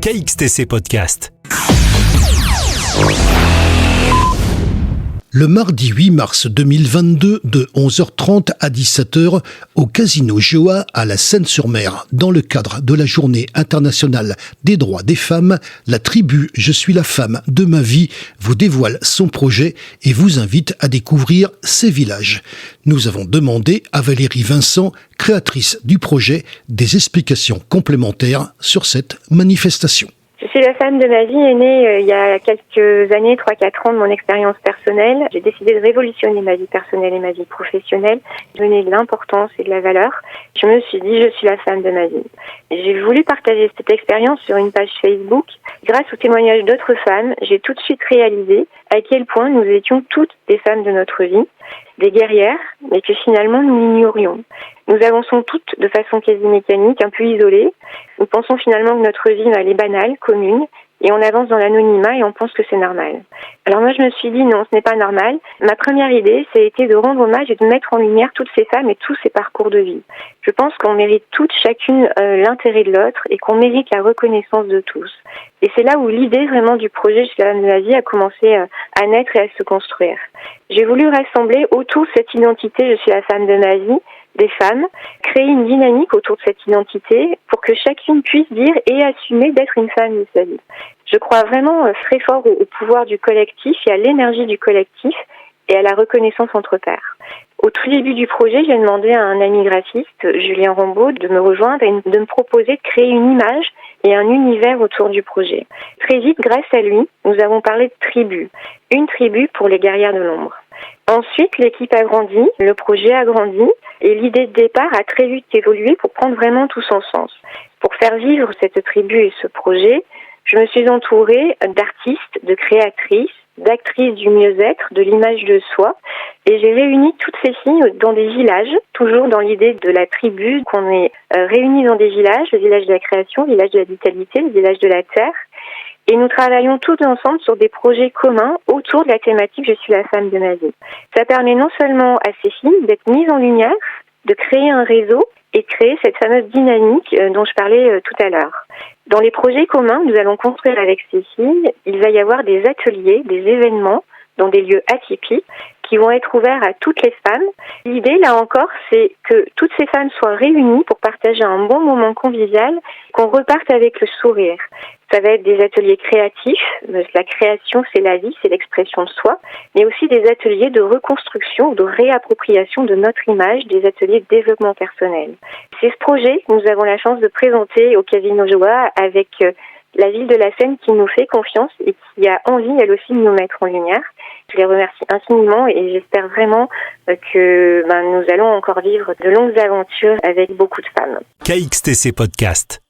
KXTC Podcast. Le mardi 8 mars 2022 de 11h30 à 17h au Casino Joa à la Seine-sur-Mer. Dans le cadre de la Journée internationale des droits des femmes, la tribu Je suis la femme de ma vie vous dévoile son projet et vous invite à découvrir ses villages. Nous avons demandé à Valérie Vincent, créatrice du projet, des explications complémentaires sur cette manifestation. Je suis la femme de ma vie est née il y a quelques années, 3-4 ans de mon expérience personnelle. J'ai décidé de révolutionner ma vie personnelle et ma vie professionnelle, donner de l'importance et de la valeur. Je me suis dit, je suis la femme de ma vie. J'ai voulu partager cette expérience sur une page Facebook. Grâce aux témoignages d'autres femmes, j'ai tout de suite réalisé à quel point nous étions toutes des femmes de notre vie, des guerrières, mais que finalement nous ignorions. Nous avançons toutes de façon quasi mécanique, un peu isolées. Nous pensons finalement que notre vie, elle est banale, commune, et on avance dans l'anonymat et on pense que c'est normal. Alors moi, je me suis dit non, ce n'est pas normal. Ma première idée, ça a été de rendre hommage et de mettre en lumière toutes ces femmes et tous ces parcours de vie. Je pense qu'on mérite toutes, chacune, l'intérêt de l'autre et qu'on mérite la reconnaissance de tous. Et c'est là où l'idée vraiment du projet Je suis la femme de ma vie a commencé à naître et à se construire. J'ai voulu rassembler autour de cette identité Je suis la femme de ma vie des femmes, créer une dynamique autour de cette identité pour que chacune puisse dire et assumer d'être une femme de sa vie. Je crois vraiment très fort au pouvoir du collectif et à l'énergie du collectif et à la reconnaissance entre pairs. Au tout début du projet, j'ai demandé à un ami graphiste, Julien Rambaud, de me rejoindre et de me proposer de créer une image et un univers autour du projet. Très vite, grâce à lui, nous avons parlé de tribu. Une tribu pour les guerrières de l'ombre. Ensuite, l'équipe a grandi, le projet a grandi et l'idée de départ a très vite évolué pour prendre vraiment tout son sens. Pour faire vivre cette tribu et ce projet, je me suis entourée d'artistes, de créatrices, d'actrices du mieux-être, de l'image de soi et j'ai réuni toutes ces filles dans des villages, toujours dans l'idée de la tribu, qu'on est réunies dans des villages, le village de la création, le village de la vitalité, le village de la terre. Et nous travaillons tous ensemble sur des projets communs autour de la thématique Je suis la femme de ma vie. Ça permet non seulement à ces filles d'être mises en lumière, de créer un réseau et de créer cette fameuse dynamique dont je parlais tout à l'heure. Dans les projets communs que nous allons construire avec ces filles, il va y avoir des ateliers, des événements dans des lieux atypiques qui vont être ouverts à toutes les femmes. L'idée, là encore, c'est que toutes ces femmes soient réunies pour partager un bon moment convivial, qu'on reparte avec le sourire. Ça va être des ateliers créatifs, la création c'est la vie, c'est l'expression de soi, mais aussi des ateliers de reconstruction, de réappropriation de notre image, des ateliers de développement personnel. C'est ce projet que nous avons la chance de présenter au Casino Joa avec la ville de la Seine qui nous fait confiance et qui a envie elle aussi de nous mettre en lumière. Je les remercie infiniment et j'espère vraiment que nous allons encore vivre de longues aventures avec beaucoup de femmes. KXTC Podcast.